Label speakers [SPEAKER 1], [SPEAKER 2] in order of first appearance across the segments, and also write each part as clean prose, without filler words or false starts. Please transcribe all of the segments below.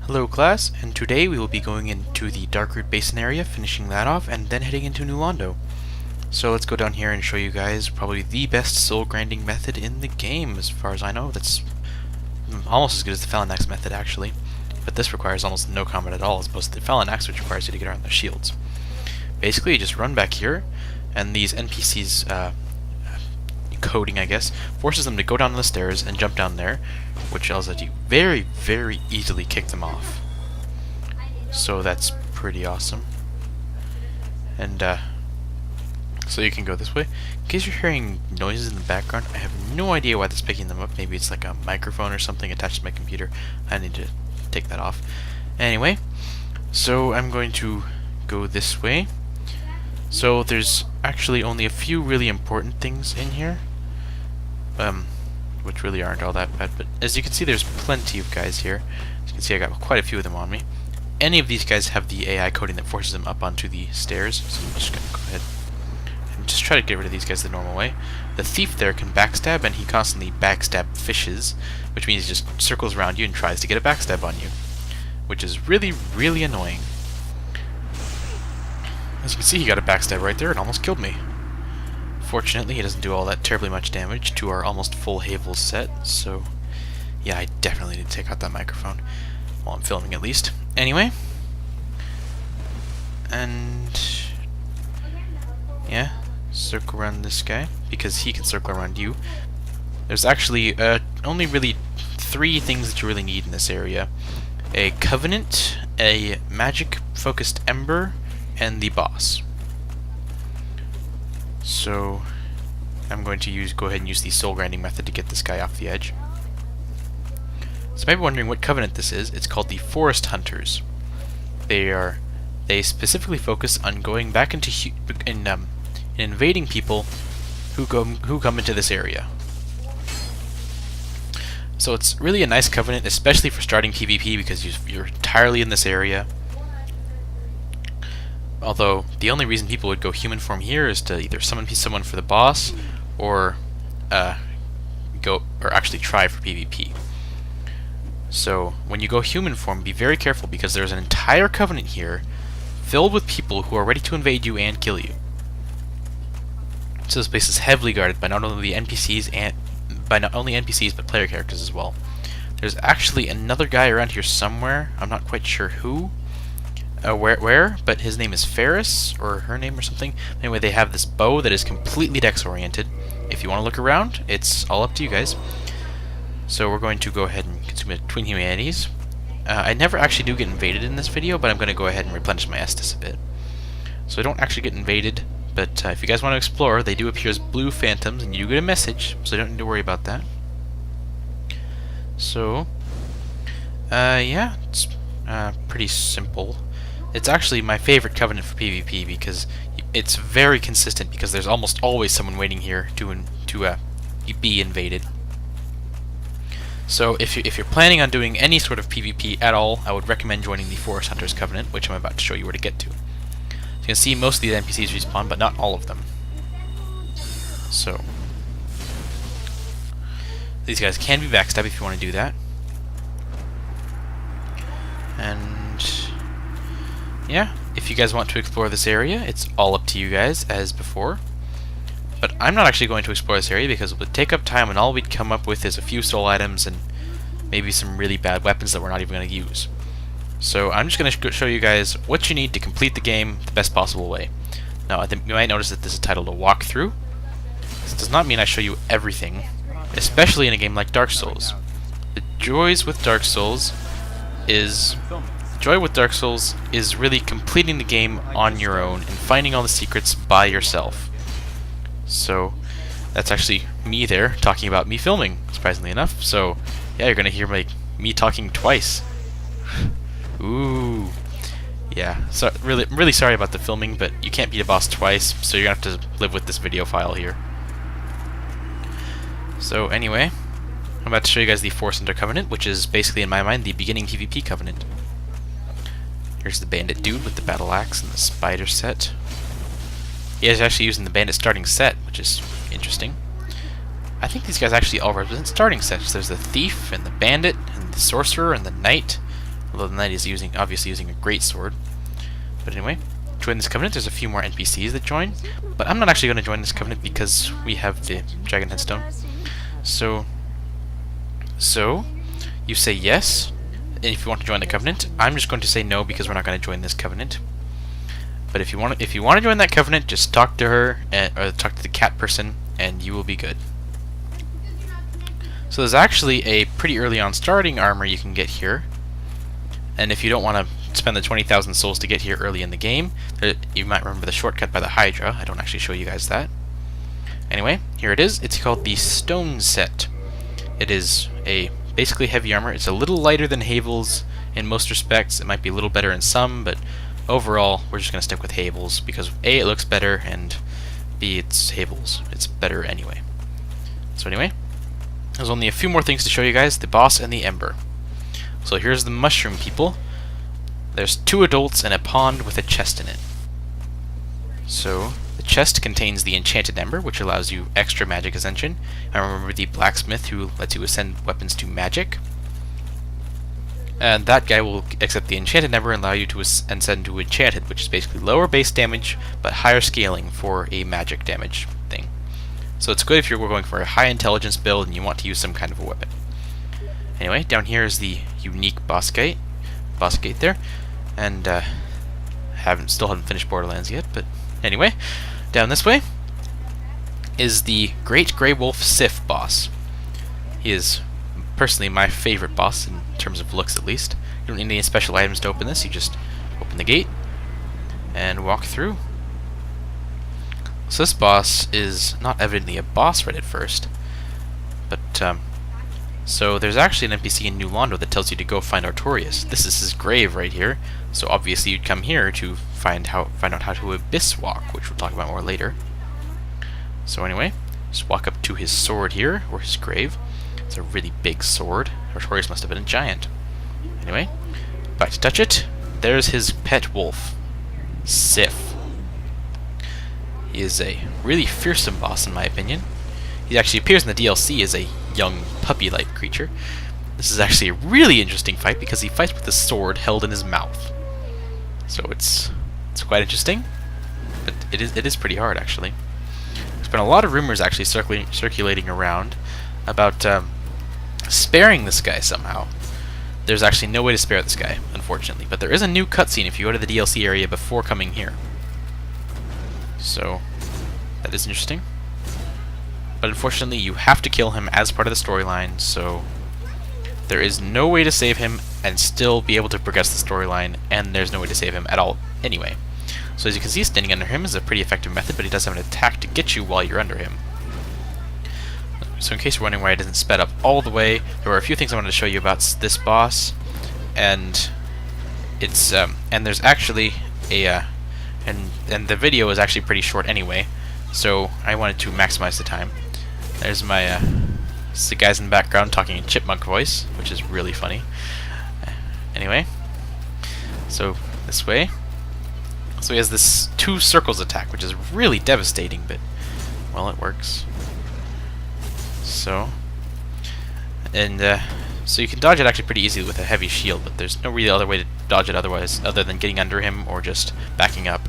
[SPEAKER 1] Hello class, and today we will be going into the Darkroot Basin area, finishing that off, and then heading into New Londo. So let's go down here and show you guys probably the best soul grinding method in the game, as far as I know. That's almost as good as the Felon Axe method, actually. But this requires almost no combat at all, as opposed to the Felon Axe, which requires you to get around their shields. Basically, you just run back here, and these NPCs, coding, I guess, forces them to go down the stairs and jump down there, which allows you very, very easily kick them off. So that's pretty awesome. And so you can go this way. In case you're hearing noises in the background, I have no idea why that's picking them up. Maybe it's like a microphone or something attached to my computer. I need to take that off. Anyway, so I'm going to go this way. So there's actually only a few really important things in here, which really aren't all that bad, but as you can see, there's plenty of guys here. As you can see, I got quite a few of them on me. Any of these guys have the AI coding that forces them up onto the stairs, so I'm just going to go ahead and just try to get rid of these guys the normal way. The thief there can backstab, and he constantly backstab fishes, which means he just circles around you and tries to get a backstab on you, which is really, really annoying. As you can see, he got a backstab right there and almost killed me. Fortunately, he doesn't do all that terribly much damage to our almost full Havel set, so yeah, I definitely need to take out that microphone while I'm filming at least. Anyway, and yeah, circle around this guy, because he can circle around you. There's actually only really 3 things that you really need in this area: a Covenant, a magic-focused Ember, and the boss. So I'm going to go ahead and use the soul grinding method to get this guy off the edge. So you might be wondering what Covenant this is. It's called the Forest Hunters. They specifically focus on going back into invading people who come into this area. So it's really a nice Covenant, especially for starting PvP, because you're entirely in this area. Although, the only reason people would go human form here is to either summon someone for the boss, or actually try for PvP. So, when you go human form, be very careful, because there's an entire Covenant here filled with people who are ready to invade you and kill you. So this place is heavily guarded by not only NPCs but player characters as well. There's actually another guy around here somewhere. I'm not quite sure who. Where, but his name is Ferris, or her name or something. Anyway, they have this bow that is completely dex-oriented. If you want to look around, it's all up to you guys. So we're going to go ahead and consume it Twin Humanities. I never actually do get invaded in this video, but I'm going to go ahead and replenish my Estus a bit. So I don't actually get invaded, but if you guys want to explore, they do appear as blue phantoms, and you do get a message, so you don't need to worry about that. So, yeah, it's pretty simple. It's actually my favorite Covenant for PvP, because it's very consistent, because there's almost always someone waiting here to be invaded. So if you're planning on doing any sort of PvP at all, I would recommend joining the Forest Hunters Covenant, which I'm about to show you where to get to. So you can see most of the NPCs respawn, but not all of them. So these guys can be backstabbed if you want to do that. And yeah, if you guys want to explore this area, it's all up to you guys, as before. But I'm not actually going to explore this area, because it would take up time, and all we'd come up with is a few soul items and maybe some really bad weapons that we're not even going to use. So I'm just going to show you guys what you need to complete the game the best possible way. Now, I think you might notice that this is titled a walkthrough. This does not mean I show you everything, especially in a game like Dark Souls. The joy with Dark Souls is really completing the game on your own and finding all the secrets by yourself. So that's actually me there talking about me filming, surprisingly enough. So yeah, you're gonna hear me talking twice. Ooh, yeah. So really sorry about the filming, but you can't beat a boss twice, so you're gonna have to live with this video file here. So anyway, I'm about to show you guys the Forest Hunter Covenant, which is basically, in my mind, the beginning PvP Covenant. Here's the bandit dude with the battle axe and the spider set. He is actually using the bandit starting set, which is interesting. I think these guys actually all represent starting sets. There's the thief, and the bandit, and the sorcerer, and the knight. Although the knight is obviously using a great sword. But anyway, join this covenant. There's a few more NPCs that join, but I'm not actually going to join this covenant because we have the dragon headstone. So you say yes, and if you want to join the covenant. I'm just going to say no because we're not going to join this covenant. But if you want to join that covenant, just talk to her or talk to the cat person, and you will be good. So there's actually a pretty early on starting armor you can get here. And if you don't want to spend the 20,000 souls to get here early in the game, you might remember the shortcut by the Hydra. I don't actually show you guys that. Anyway, here it is. It's called the Stone Set. It is a basically heavy armor. It's a little lighter than Havel's in most respects. It might be a little better in some, but overall, we're just going to stick with Havel's because A, it looks better, and B, it's Havel's. It's better anyway. So anyway, there's only a few more things to show you guys, the boss and the Ember. So here's the mushroom people. There's 2 adults and a pond with a chest in it. So the chest contains the enchanted ember, which allows you extra magic ascension. I remember the blacksmith who lets you ascend weapons to magic. And that guy will accept the enchanted ember and allow you to ascend to enchanted, which is basically lower base damage but higher scaling for a magic damage thing. So it's good if you're going for a high intelligence build and you want to use some kind of a weapon. Anyway, down here is the unique boss gate there, and still haven't finished Borderlands yet. But anyway, down this way is the Great Grey Wolf Sif boss. He is personally my favorite boss in terms of looks, at least. You don't need any special items to open this. You just open the gate and walk through. So this boss is not evidently a boss right at first, but so there's actually an NPC in New Londo that tells you to go find Artorias. This is his grave right here. So obviously you'd come here to find out how to abyss walk, which we'll talk about more later. So anyway, just walk up to his sword here, or his grave. It's a really big sword. Artorias must have been a giant. Anyway, back to touch it. There's his pet wolf, Sif. He is a really fearsome boss in my opinion. He actually appears in the DLC as a young puppy-like creature. This is actually a really interesting fight because he fights with a sword held in his mouth. So it's quite interesting, but it is pretty hard actually. There's been a lot of rumors actually circulating around about sparing this guy somehow. There's actually no way to spare this guy, unfortunately, but there is a new cutscene if you go to the DLC area before coming here. So that is interesting. But unfortunately, you have to kill him as part of the storyline, so there is no way to save him and still be able to progress the storyline, and there's no way to save him at all anyway. So as you can see, standing under him is a pretty effective method, but he does have an attack to get you while you're under him. So in case you're wondering why it isn't sped up all the way, there were a few things I wanted to show you about this boss, and it's and there's actually a and the video is actually pretty short anyway, so I wanted to maximize the time. There's my it's the guys in the background talking in chipmunk voice, which is really funny. Anyway, so this way. So he has this 2 circles attack, which is really devastating, but well, it works. So, and so you can dodge it actually pretty easily with a heavy shield, but there's no really other way to dodge it other than getting under him or just backing up.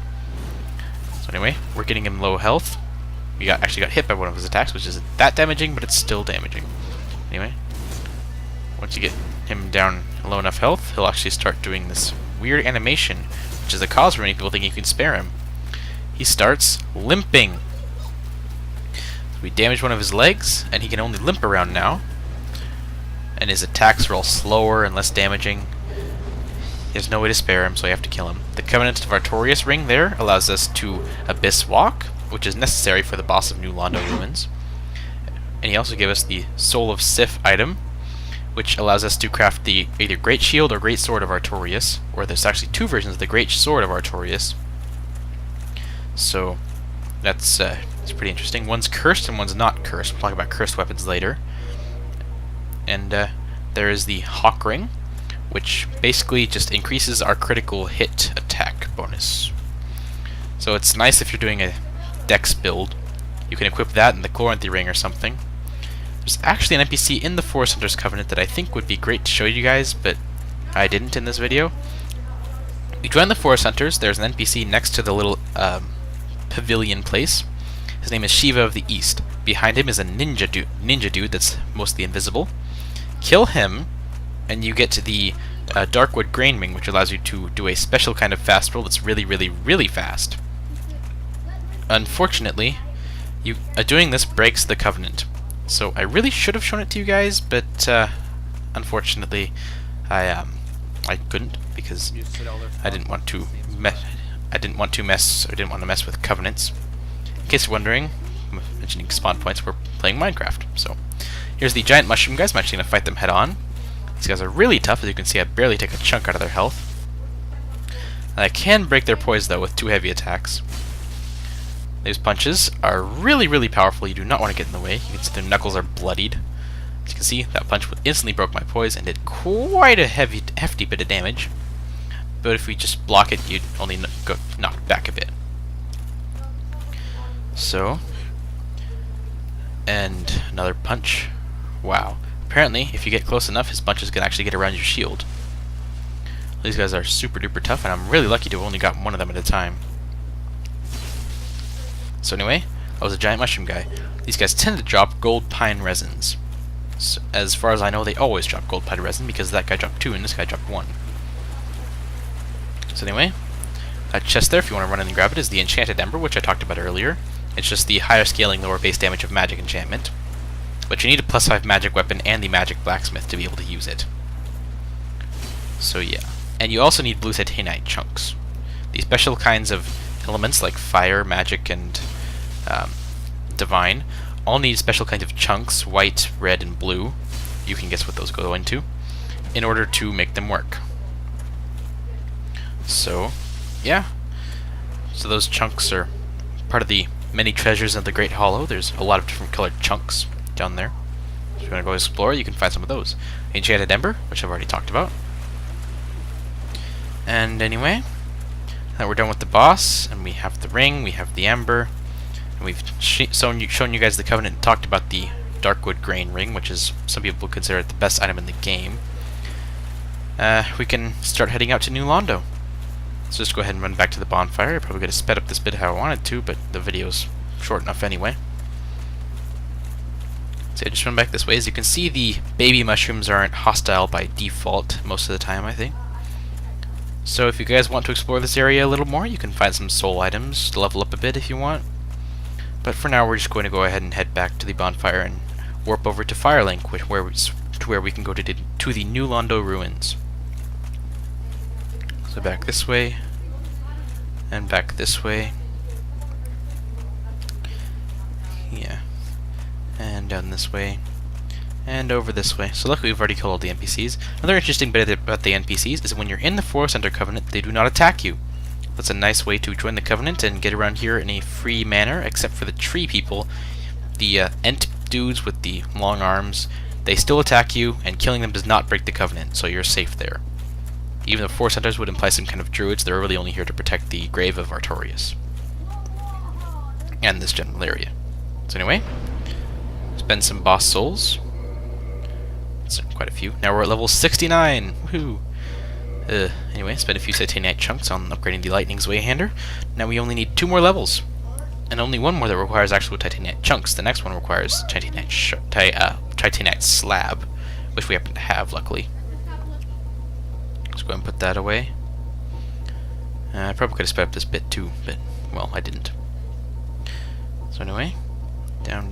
[SPEAKER 1] So anyway, we're getting him low health. We actually got hit by one of his attacks, which isn't that damaging, but it's still damaging. Anyway, once you get him down low enough health, he'll actually start doing this weird animation, which is the cause for many people thinking you can spare him. He starts limping. So we damaged one of his legs, and he can only limp around now. And his attacks are all slower and less damaging. There's no way to spare him, so you have to kill him. The Covenant of Artorias ring there allows us to abyss walk, which is necessary for the boss of New Londo Ruins. And he also gave us the Soul of Sif item, which allows us to craft the either Great Shield or Great Sword of Artorias, or there's actually 2 versions of the Great Sword of Artorias. So that's it's pretty interesting. One's cursed and one's not cursed. We'll talk about cursed weapons later. And there is the Hawk Ring, which basically just increases our critical hit attack bonus. So it's nice if you're doing a dex build. You can equip that in the Chloranthy Ring or something. There's actually an NPC in the Forest Hunters Covenant that I think would be great to show you guys, but I didn't in this video. You join the Forest Hunters. There's an NPC next to the little pavilion place. His name is Shiva of the East. Behind him is a ninja dude that's mostly invisible. Kill him, and you get to the Darkwood Grain Ring, which allows you to do a special kind of fast roll that's really, really, really fast. Unfortunately, doing this breaks the Covenant. So I really should have shown it to you guys, but unfortunately, I couldn't because I didn't want to mess with covenants. In case you're wondering, I'm mentioning spawn points. We're playing Minecraft. So here's the giant mushroom guys. I'm actually gonna fight them head on. These guys are really tough. As you can see, I barely take a chunk out of their health. I can break their poise though with 2 heavy attacks. These punches are really, really powerful. You do not want to get in the way. You can see their knuckles are bloodied. As you can see, that punch instantly broke my poise and did quite a hefty bit of damage. But if we just block it, you'd only go knocked back a bit. So, and another punch. Wow. Apparently, if you get close enough, his punches can actually get around your shield. These guys are super duper tough, and I'm really lucky to have only got one of them at a time. So anyway, I was a giant mushroom guy. These guys tend to drop gold pine resins. So, as far as I know, they always drop gold pine resin because that guy dropped 2 and this guy dropped 1. So anyway, that chest there, if you want to run in and grab it, is the Enchanted Ember, which I talked about earlier. It's just the higher scaling, lower base damage of magic enchantment. But you need a +5 magic weapon and the magic blacksmith to be able to use it. So yeah. And you also need blue titanite chunks. The special kinds of elements like fire, magic, and divine all need special kinds of chunks, white, red, and blue. You can guess what those go into, in order to make them work. So, yeah. So those chunks are part of the many treasures of the Great Hollow. There's a lot of different colored chunks down there. So if you want to go explore, you can find some of those. Enchanted Ember, which I've already talked about. And anyway, now we're done with the boss, and we have the ring, we have the ember, and we've shown you guys the Covenant and talked about the Darkwood Grain Ring, which is, some people consider it the best item in the game. We can start heading out to New Londo. Let's just go ahead and run back to the bonfire. I probably could have sped up this bit how I wanted to, but the video's short enough anyway. So I just run back this way. As you can see, the baby mushrooms aren't hostile by default most of the time, I think. So if you guys want to explore this area a little more, you can find some soul items to level up a bit if you want. But for now, we're just going to go ahead and head back to the bonfire and warp over to Firelink, where we can go to the New Londo Ruins. So back this way, and back this way. Yeah. And down this way, and over this way. So luckily we've already killed all the NPCs. Another interesting bit about the NPCs is when you're in the Forest Hunter Covenant, they do not attack you. That's a nice way to join the Covenant and get around here in a free manner, except for the tree people. The Ent dudes with the long arms, they still attack you, and killing them does not break the Covenant, so you're safe there. Even though Forest Hunters would imply some kind of druids, they're really only here to protect the grave of Artorias. And this general area. So anyway, spend some boss souls. That's quite a few. Now we're at level 69! Woohoo! Anyway, spend a few titanite chunks on upgrading the Lightning Zweihander. Now we only need 2 more levels. And only one more that requires actual titanite chunks. The next one requires titanite slab, which we happen to have, luckily. Let's go ahead and put that away. I probably could have sped up this bit too, but, well, I didn't. So anyway, down.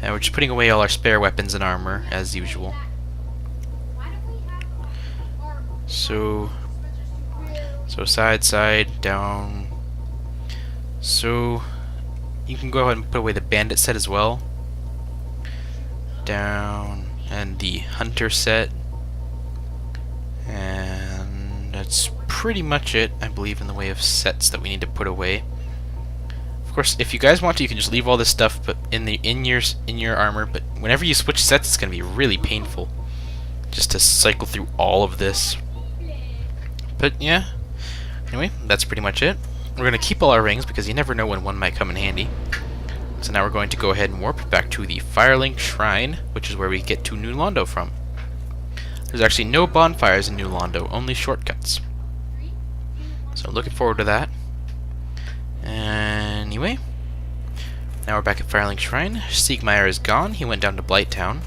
[SPEAKER 1] We're just putting away all our spare weapons and armor, as usual. So side, down. So, you can go ahead and put away the bandit set as well. Down, and the hunter set. And that's pretty much it, I believe, in the way of sets that we need to put away. Of course, if you guys want to, you can just leave all this stuff but in your armor, but whenever you switch sets, it's going to be really painful just to cycle through all of this. But yeah, anyway, that's pretty much it. We're going to keep all our rings because you never know when one might come in handy. So now we're going to go ahead and warp back to the Firelink Shrine, which is where we get to New Londo from. There's actually no bonfires in New Londo, only shortcuts. So looking forward to that. Anyway, now we're back at Firelink Shrine. Siegmeyer is gone. He went down to Blighttown.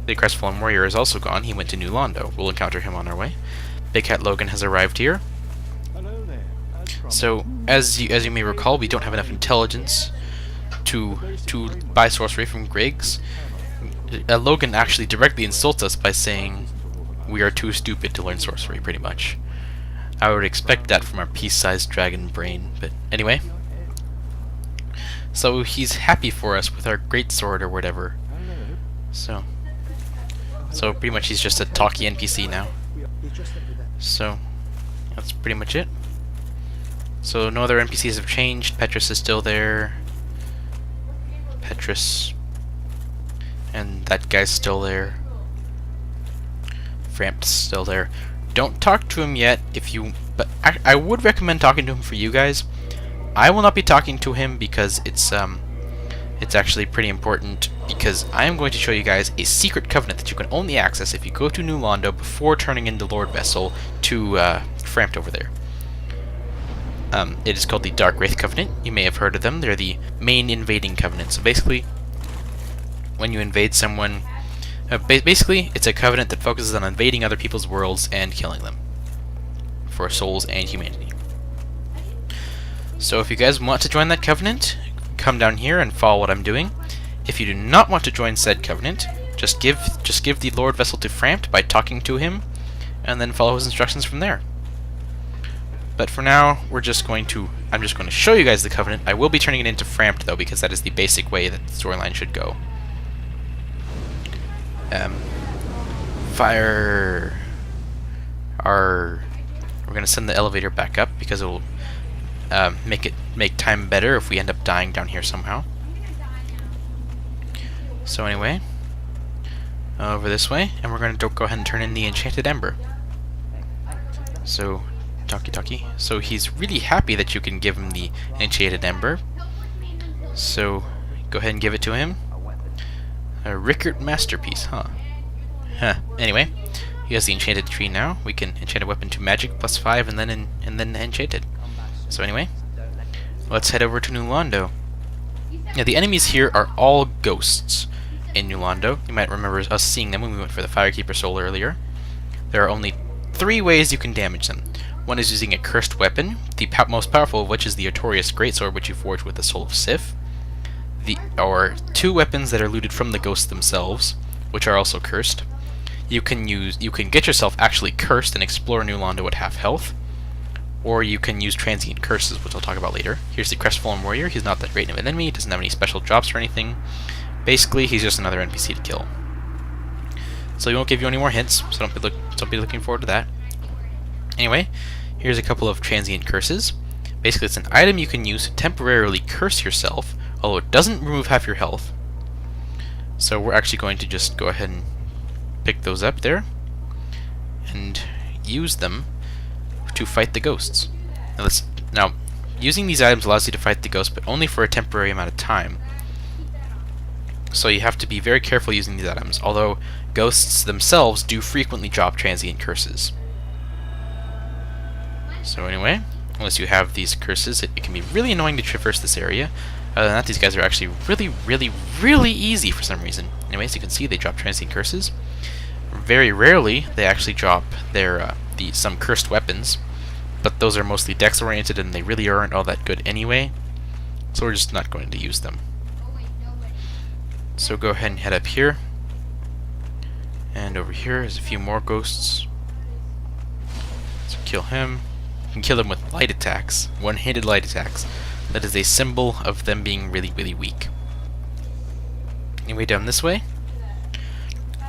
[SPEAKER 1] The Crestfallen Warrior is also gone. He went to New Londo. We'll encounter him on our way. Big Cat Logan has arrived here. So, as you may recall, we don't have enough intelligence to buy sorcery from Griggs. Logan actually directly insults us by saying we are too stupid to learn sorcery, pretty much. I would expect that from our peace-sized dragon brain, but anyway. So he's happy for us with our greatsword or whatever. So pretty much he's just a talky NPC now. So that's pretty much it. So no other NPCs have changed. Petrus is still there. Petrus. And that guy's still there. Framp's still there. Don't talk to him yet but I would recommend talking to him for you guys. I will not be talking to him because it's actually pretty important, because I am going to show you guys a secret covenant that you can only access if you go to New Londo before turning in the Lord Vessel to Frampt over there. It is called the Dark Wraith Covenant. You may have heard of them. They're the main invading covenant. So basically, when you invade someone, basically it's a covenant that focuses on invading other people's worlds and killing them for souls and humanity. So if you guys want to join that covenant, come down here and follow what I'm doing. If you do not want to join said covenant, just give the Lord Vessel to Frampt by talking to him, and then follow his instructions from there. But for now, I'm just going to show you guys the covenant. I will be turning it into Frampt though, because that is the basic way that the storyline should go. We're gonna send the elevator back up because it will make time better if we end up dying down here somehow. So anyway, over this way, and we're going to go ahead and turn in the Enchanted Ember. So, talkie. So he's really happy that you can give him the Enchanted Ember. So, go ahead and give it to him. A Rickert Masterpiece, huh? Anyway, he has the Enchanted Tree now. We can enchant a weapon to magic +5 and then enchant it. So anyway, let's head over to New Londo. Now the enemies here are all ghosts in New Londo. You might remember us seeing them when we went for the Firekeeper Soul earlier. There are only 3 ways you can damage them. One is using a cursed weapon, the most powerful of which is the Artorias Greatsword, which you forge with the Soul of Sif. Or 2 weapons that are looted from the ghosts themselves, which are also cursed. You can get yourself actually cursed and explore New Londo at half health. Or you can use transient curses, which I'll talk about later. Here's the Crestfallen Warrior. He's not that great of an enemy. He doesn't have any special drops or anything. Basically, he's just another NPC to kill. So he won't give you any more hints, so don't be looking forward to that. Anyway, here's a couple of transient curses. Basically, it's an item you can use to temporarily curse yourself, although it doesn't remove half your health. So we're actually going to just go ahead and pick those up and use them to fight the ghosts. Now, using these items allows you to fight the ghosts, but only for a temporary amount of time. So you have to be very careful using these items, although ghosts themselves do frequently drop transient curses. So anyway, unless you have these curses, it can be really annoying to traverse this area. Other than that, these guys are actually really easy for some reason. Anyways, you can see they drop transient curses. Very rarely, they actually drop their some cursed weapons, but those are mostly dex oriented and they really aren't all that good anyway, so we're just not going to use them. So go ahead and head up here, and over here is a few more ghosts. So kill him. You can kill them with light attacks, one-handed light attacks. That is a symbol of them being really weak. Anyway, down this way.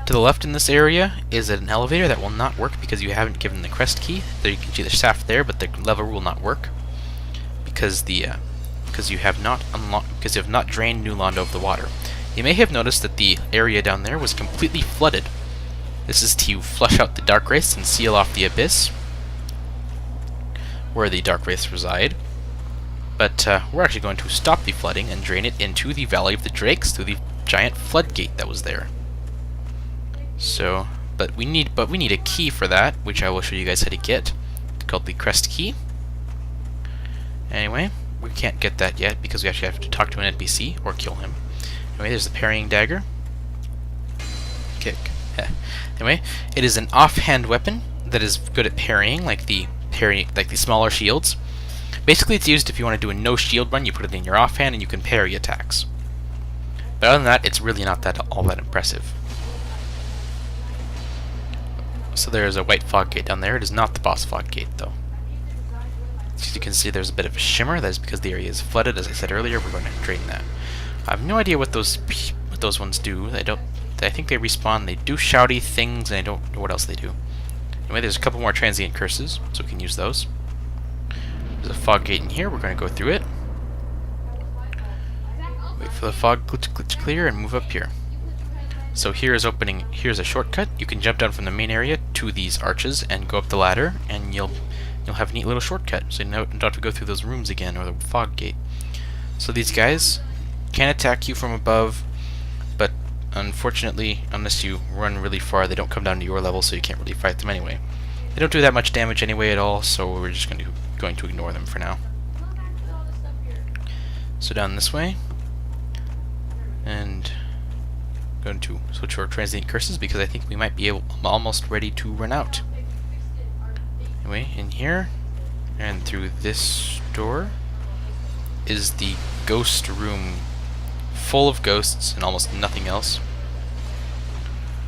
[SPEAKER 1] To the left in this area is an elevator that will not work because you haven't given the Crest Key. There you can see the shaft there, but the lever will not work because you have not drained New Londo of the water. You may have noticed that the area down there was completely flooded. This is to flush out the Dark Wraiths and seal off the abyss where the Dark Wraiths reside. But we're actually going to stop the flooding and drain it into the Valley of the Drakes through the giant floodgate that was there. So but we need a key for that, which I will show you guys how to get. It's called the Crest Key. Anyway, we can't get that yet because we actually have to talk to an NPC or kill him. Anyway, there's the parrying dagger. Kick. Anyway, it is an offhand weapon that is good at parrying, like the smaller shields. Basically, it's used if you want to do a no shield run. You put it in your offhand and you can parry attacks. But other than that, it's really not all that impressive. So there's a white fog gate down there. It is not the boss fog gate, though. As you can see, there's a bit of a shimmer. That is because the area is flooded. As I said earlier, we're going to drain that. I have no idea what those ones do. I think they respawn. They do shouty things, and I don't know what else they do. Anyway, there's a couple more transient curses, so we can use those. There's a fog gate in here. We're going to go through it. Wait for the fog glitch clear and move up here. So here's a shortcut. You can jump down from the main area to these arches and go up the ladder, and you'll have a neat little shortcut. So you don't have to go through those rooms again or the fog gate. So these guys can attack you from above, but unfortunately, unless you run really far, they don't come down to your level, so you can't really fight them anyway. They don't do that much damage anyway at all, so we're just going to ignore them for now. So down this way, and going to switch to our transient curses because I think we might be almost ready to run out. Anyway, in here and through this door is the ghost room, full of ghosts and almost nothing else.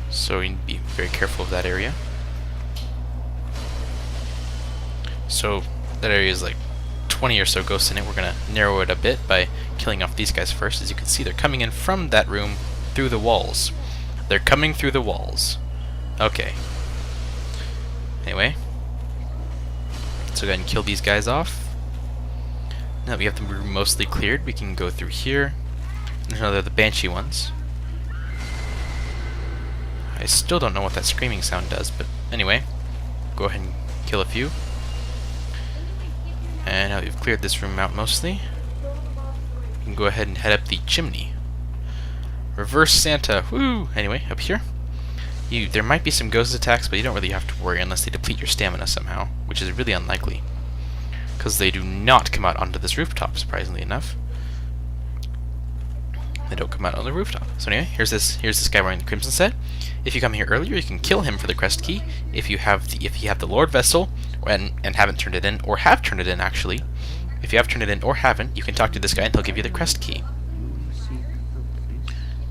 [SPEAKER 1] So you need to be very careful of that area. So that area is like 20 or so ghosts in it. We're going to narrow it a bit by killing off these guys first. As you can see, they're coming in from that room through the walls. They're coming through the walls. Okay. Anyway. So go ahead and kill these guys off. Now that we have the room mostly cleared, we can go through here. No, they're the Banshee ones. I still don't know what that screaming sound does, but anyway. Go ahead and kill a few. And now that we've cleared this room out mostly, we can go ahead and head up the chimney. Reverse Santa, woo! Anyway, up here, there might be some ghost attacks, but you don't really have to worry unless they deplete your stamina somehow, which is really unlikely, because they do not come out onto this rooftop, surprisingly enough. They don't come out on the rooftop. So anyway, here's this guy wearing the crimson set. If you come here earlier, you can kill him for the Crest Key. If you have the Lord Vessel and haven't turned it in, or have turned it in actually, if you have turned it in or haven't, you can talk to this guy and he'll give you the Crest Key.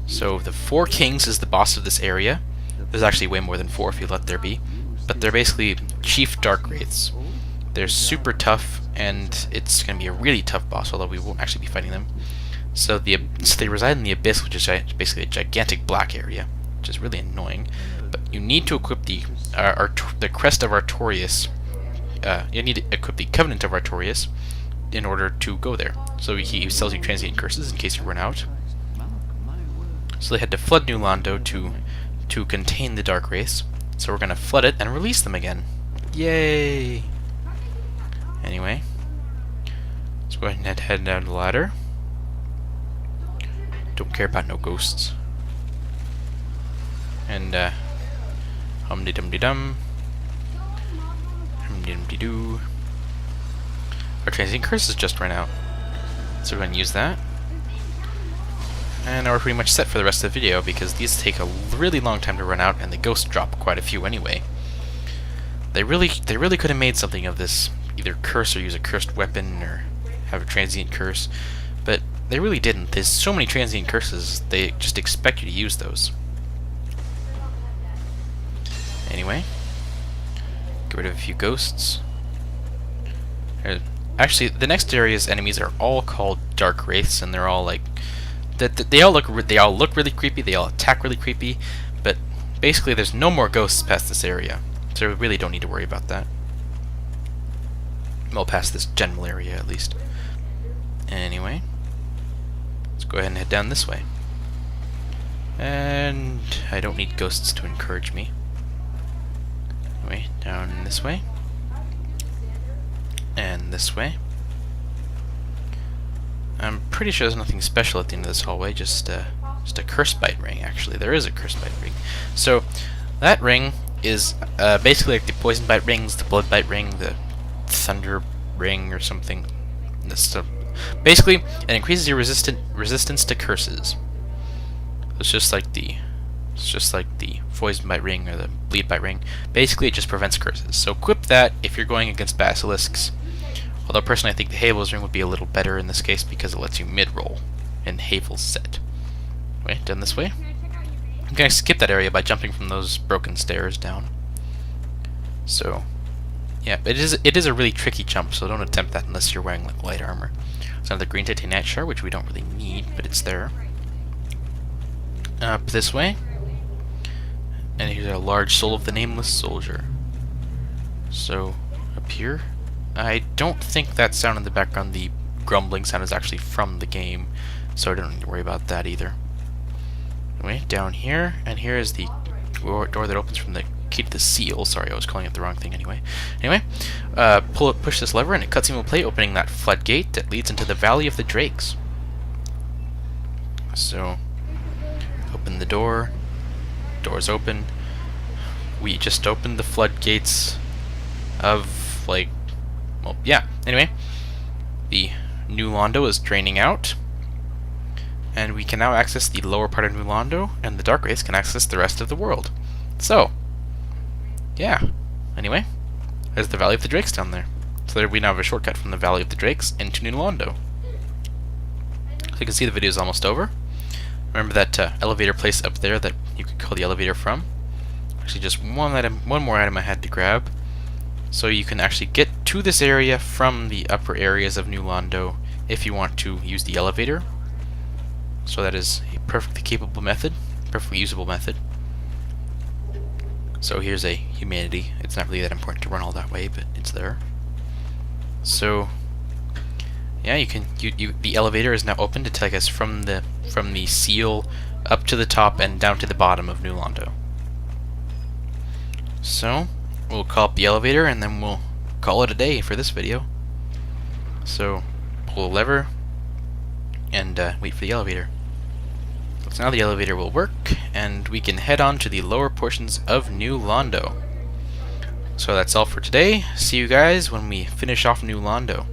[SPEAKER 1] So the 4 Kings is the boss of this area. There's actually way more than 4 if you let there be, but they're basically chief dark wraiths. They're super tough, and it's going to be a really tough boss, although we won't actually be fighting them. So they reside in the Abyss, which is basically a gigantic black area, which is really annoying. But you need to equip the Crest of Artorias. You need to equip the Covenant of Artorias in order to go there. So he sells you transient curses in case you run out. So they had to flood New Londo to contain the dark wraiths. So we're going to flood it and release them again. Yay! Anyway, let's go ahead and head down the ladder. Don't care about no ghosts. And hum-de-dum-de-dum. Hum-de-dum-de-doo. Our transient curses just ran out. So we're going to use that. And now we're pretty much set for the rest of the video because these take a really long time to run out and the ghosts drop quite a few anyway. They really could have made something of this. Either curse or use a cursed weapon or have a transient curse. But they really didn't. There's so many transient curses, they just expect you to use those. Anyway, get rid of a few ghosts. Actually, the next area's enemies are all called dark wraiths, and they're all like they all look really creepy. They all attack really creepy, but basically, there's no more ghosts past this area, so we really don't need to worry about that. Well, past this general area at least. Anyway, let's go ahead and head down this way. And I don't need ghosts to encourage me. Anyway, down this way. And this way. I'm pretty sure there's nothing special at the end of this hallway, just a curse bite ring, actually. There is a curse bite ring. So, That ring is basically like the poison bite rings, the blood bite ring, the thunder ring, or something. Basically, it increases your resistance to curses. It's just like the poison bite ring or the bleed bite ring. Basically, it just prevents curses. So equip that if you're going against basilisks. Although personally, I think the Havel's ring would be a little better in this case because it lets you mid-roll in Havel's set. Wait, down this way. I'm gonna skip that area by jumping from those broken stairs down. So, yeah, it is a really tricky jump. So don't attempt that unless you're wearing like light armor. It's another green titanite shard, which we don't really need, but it's there. Up this way. And here's a large soul of the Nameless Soldier. So, up here. I don't think that sound in the background, the grumbling sound, is actually from the game, so I don't need to worry about that either. Anyway, down here, and here is the door that opens from the key to the seal. Sorry, I was calling it the wrong thing anyway. Anyway, push this lever, and a cutscene will play, opening that floodgate that leads into the Valley of the Drakes. So, open the door. Door's open. We just opened the floodgates of, like, well, yeah. Anyway, the New Londo is draining out, and we can now access the lower part of New Londo, and the Dark Wraiths can access the rest of the world. So, yeah. Anyway, there's the Valley of the Drakes down there. So there we now have a shortcut from the Valley of the Drakes into New Londo. So you can see the video is almost over. Remember that elevator place up there that you could call the elevator from? Actually, just one more item I had to grab. So you can actually get to this area from the upper areas of New Londo if you want to use the elevator. So that is a perfectly capable method, perfectly usable method. So here's a humanity. It's not really that important to run all that way, but it's there. So yeah, the elevator is now open to take us from the seal up to the top and down to the bottom of New Londo. So we'll call up the elevator, and then we'll call it a day for this video. So, pull a lever, and wait for the elevator. So now the elevator will work, and we can head on to the lower portions of New Londo. So that's all for today. See you guys when we finish off New Londo.